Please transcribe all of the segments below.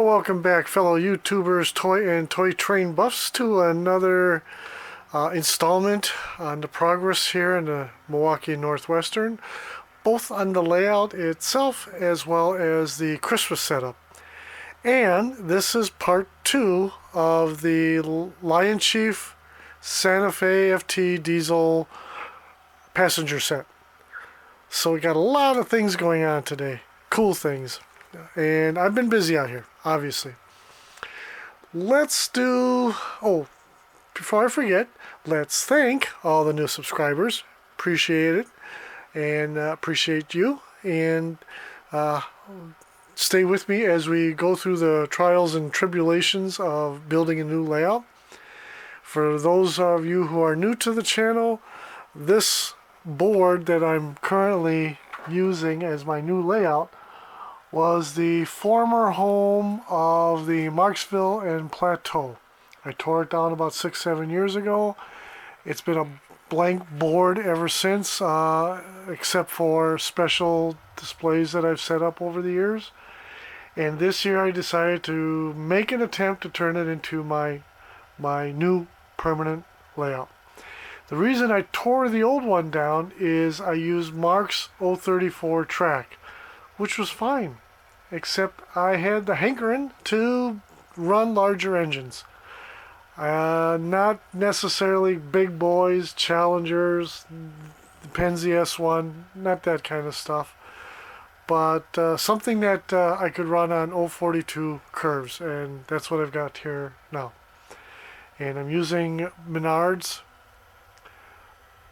Welcome back, fellow YouTubers, toy and toy train buffs, to another installment on the progress here in the Milwaukee Northwestern, both on the layout itself as well as the Christmas setup. And this is part 2 of the LionChief Santa Fe FT diesel passenger set. So we got a lot of things going on today, cool things. And I've been busy out here, obviously. Let's do... Oh, before I forget, let's thank all the new subscribers. Appreciate it. And appreciate you. And stay with me as we go through the trials and tribulations of building a new layout. For those of you who are new to the channel, this board that I'm currently using as my new layout was the former home of the Marksville and Plateau. I tore it down about 6-7 years ago. It's been a blank board ever since, except for special displays that I've set up over the years. And this year I decided to make an attempt to turn it into my new permanent layout. The reason I tore the old one down is I used Mark's 034 track, which was fine, except I had the hankering to run larger engines. Not necessarily big boys, Challengers, the Penzi S1, not that kind of stuff, but something that I could run on 042 curves, and that's what I've got here now. And I'm using Menard's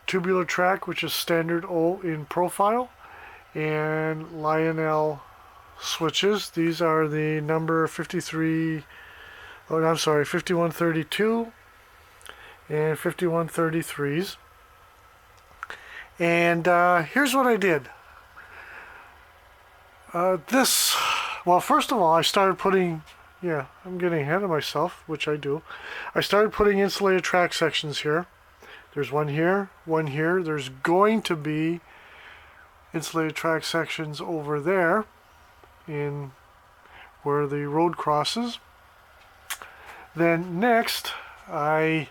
tubular track, which is standard O in profile, and Lionel switches. These are the number 5132 and 5133s. And here's what I did. Well, first of all, I started putting, I'm getting ahead of myself, which I do. I started putting insulated track sections here. There's one here, one here. There's going to be insulated track sections over there in where the road crosses. Then next I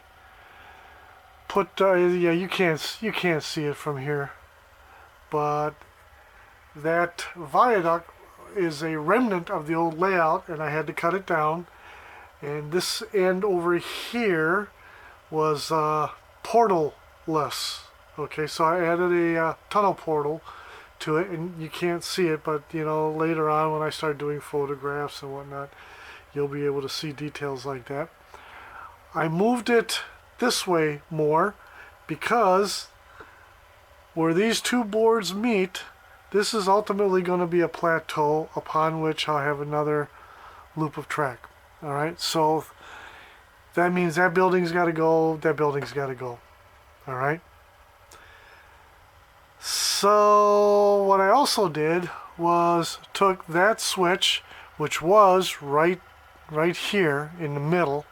put you can't see it from here, but that viaduct is a remnant of the old layout, and I had to cut it down. And this end over here was portal-less. Okay, so I added a tunnel portal to it, and you can't see it, but later on when I start doing photographs and whatnot, you'll be able to see details like that. I moved it this way more because where these two boards meet, this is ultimately going to be a plateau upon which I'll have another loop of track. Alright, so that means that building's got to go, that building's got to go. Alright. So what I also did was took that switch, which was right here in the middle,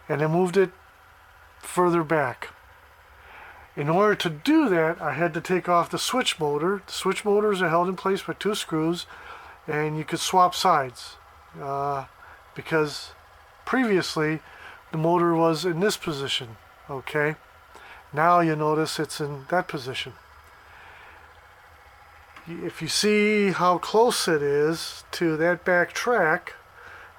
and I moved it further back. In order to do that, I had to take off the switch motor. The switch motors are held in place by 2 screws, and you could swap sides because previously the motor was in this position. Okay, now you notice it's in that position. If you see how close it is to that back track,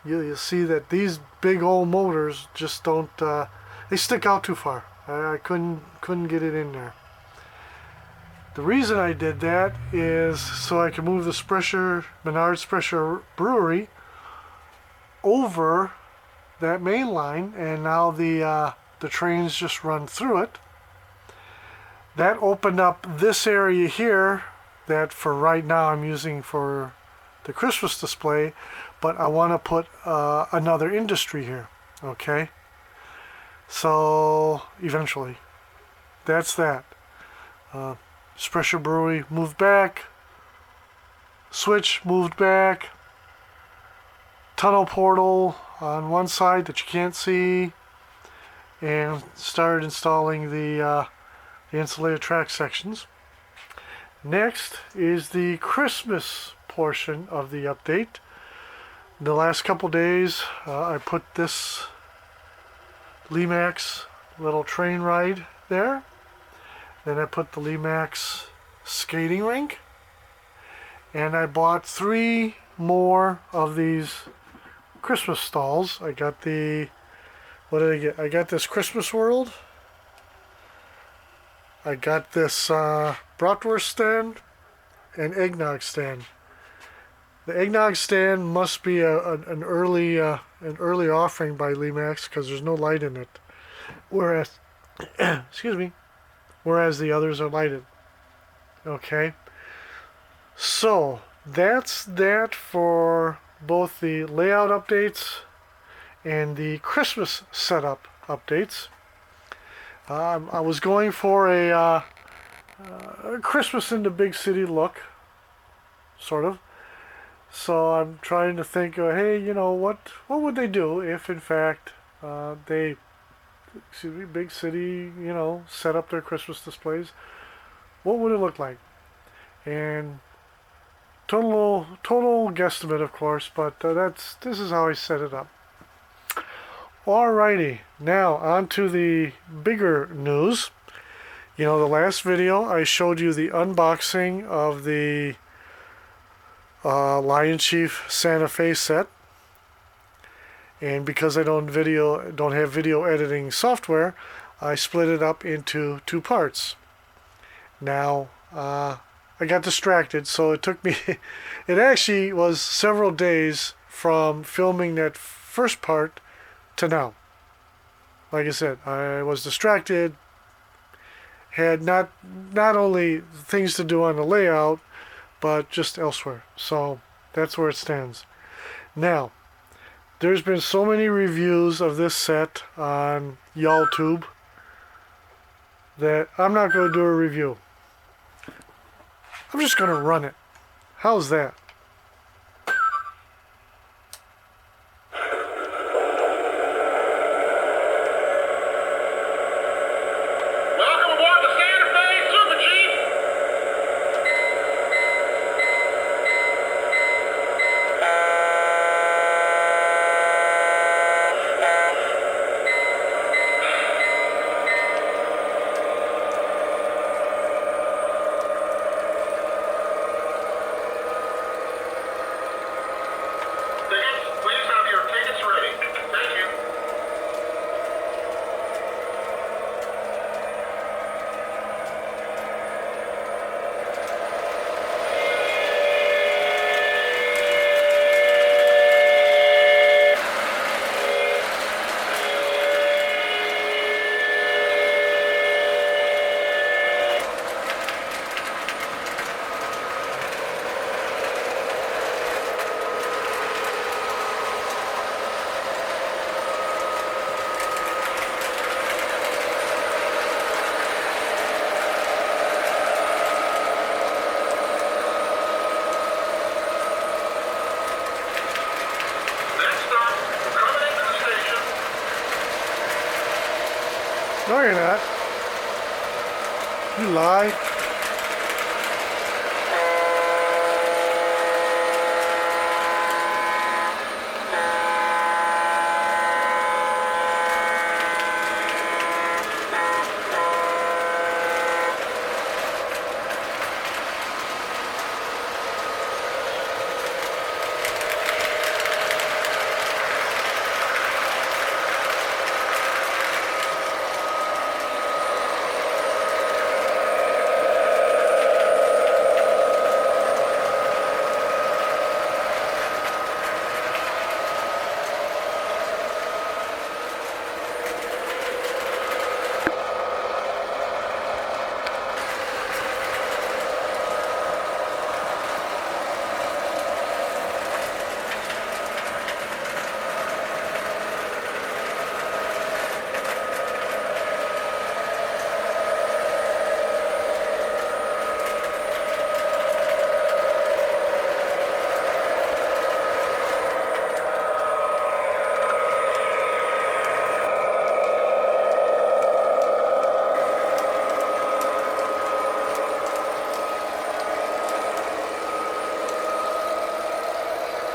you'll see that these big old motors just don't, they stick out too far. I couldn't get it in there. The reason I did that is so I can move the Menard's Pressure Brewery over that main line, and now the trains just run through it. That opened up this area here that for right now I'm using for the Christmas display, but I want to put another industry here. Okay, so eventually that's that. Pressure Brewery moved back, switch moved back, tunnel portal on one side that you can't see, and started installing the insulated track sections. Next is the Christmas portion of the update. The last couple days, I put this Limax little train ride there. Then I put the Limax skating rink. And I bought 3 more of these Christmas stalls. I got the, what did I get? I got this Christmas World. I got this bratwurst stand and eggnog stand. The eggnog stand must be an early offering by Limax because there's no light in it. Whereas, excuse me, whereas the others are lighted. Okay. So that's that for both the layout updates and the Christmas setup updates. I was going for a Christmas in the big city look, sort of. So I'm trying to think, hey, you know, what would they do if, in fact, big city, you know, set up their Christmas displays? What would it look like? And total guesstimate, of course, but this is how I set it up. Alrighty, now on to the bigger news. You know, the last video I showed you the unboxing of the LionChief Santa Fe set, and because I don't have video editing software, I split it up into 2 parts. Now I got distracted, so it took me it actually was several days from filming that first part to now. Like I said, I was distracted, had not only things to do on the layout, but just elsewhere. So that's where it stands. Now, there's been so many reviews of this set on YouTube that I'm not going to do a review. I'm just going to run it. How's that? No, you're not. You lie.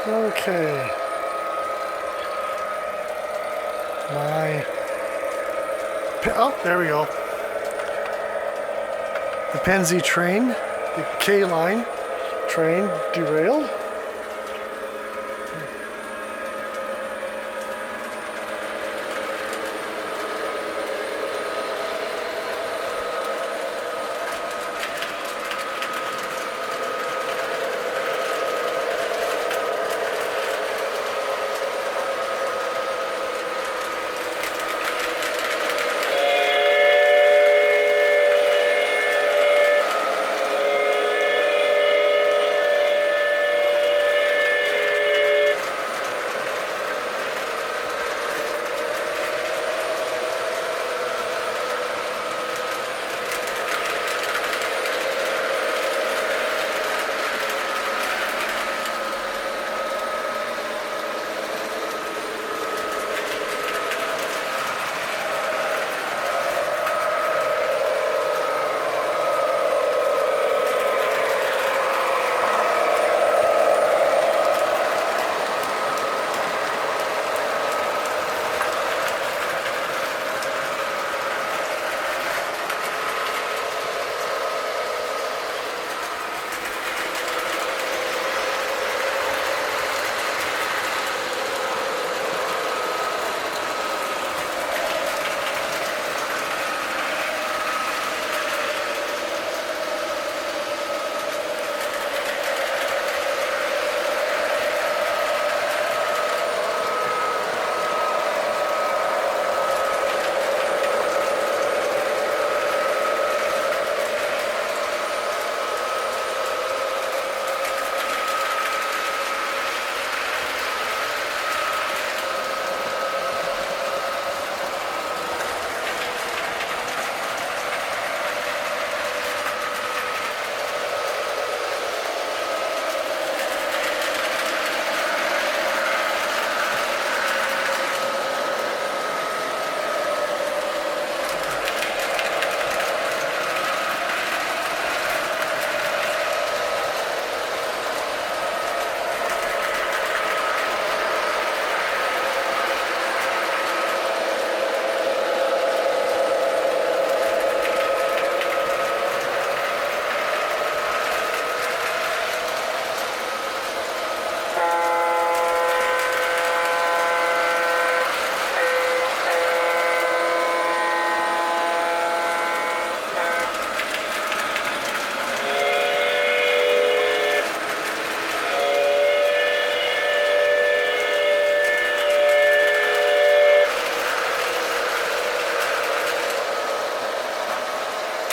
Okay. my... Oh, there we go. The Penzi train, the K-line train derailed.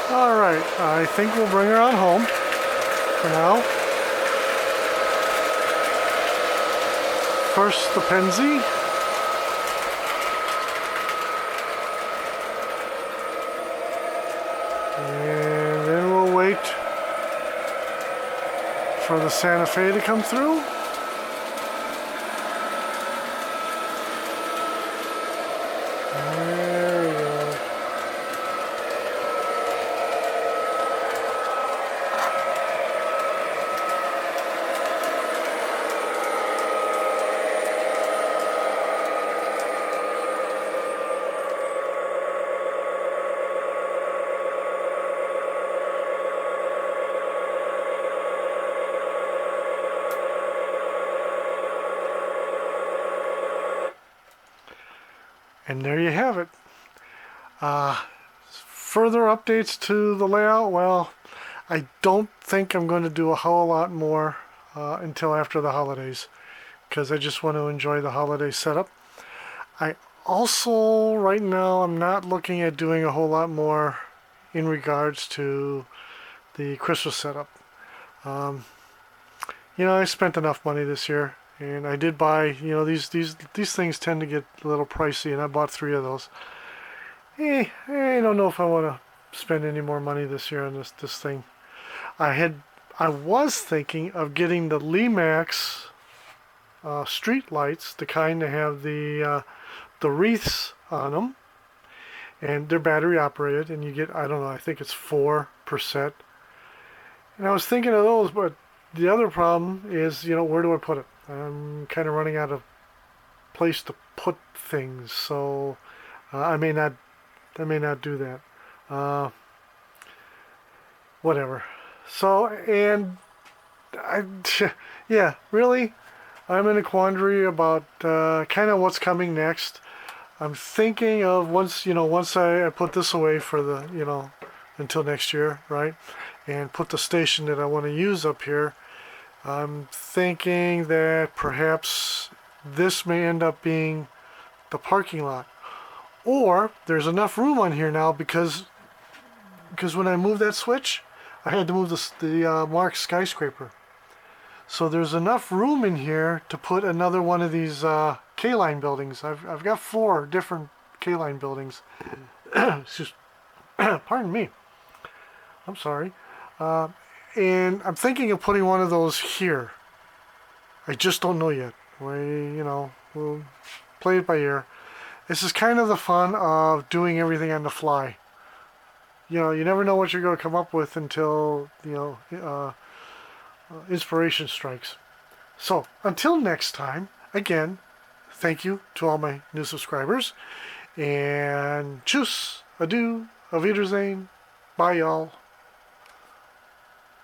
Alright, I think we'll bring her on home for now. First the Penzi. And then we'll wait for the Santa Fe to come through. There we go. And there you have it. Further updates to the layout, well, I don't think I'm going to do a whole lot more until after the holidays, because I just want to enjoy the holiday setup. I also, right now, I'm not looking at doing a whole lot more in regards to the Christmas setup. I spent enough money this year. And I did buy, these things tend to get a little pricey, and I bought 3 of those. I don't know if I want to spend any more money this year on this thing. I was thinking of getting the Limax street lights, the kind that have the wreaths on them, and they're battery operated, and you get, I don't know, I think it's 4 per set. And I was thinking of those, but the other problem is, where do I put it? I'm kind of running out of place to put things, so I may not do that. Whatever. So, and yeah, really, I'm in a quandary about kind of what's coming next. I'm thinking of once I put this away for the until next year, right, and put the station that I want to use up here. I'm thinking that perhaps this may end up being the parking lot, or there's enough room on here now because when I moved that switch, I had to move the Mark skyscraper. So there's enough room in here to put another one of these K-line buildings. I've got 4 different K-line buildings. Pardon me. I'm sorry. And I'm thinking of putting one of those here. I just don't know yet. We'll play it by ear. This is kind of the fun of doing everything on the fly. You never know what you're going to come up with until, inspiration strikes. So, until next time, again, thank you to all my new subscribers. And tschüss, adieu, auf Wiedersehen, bye y'all.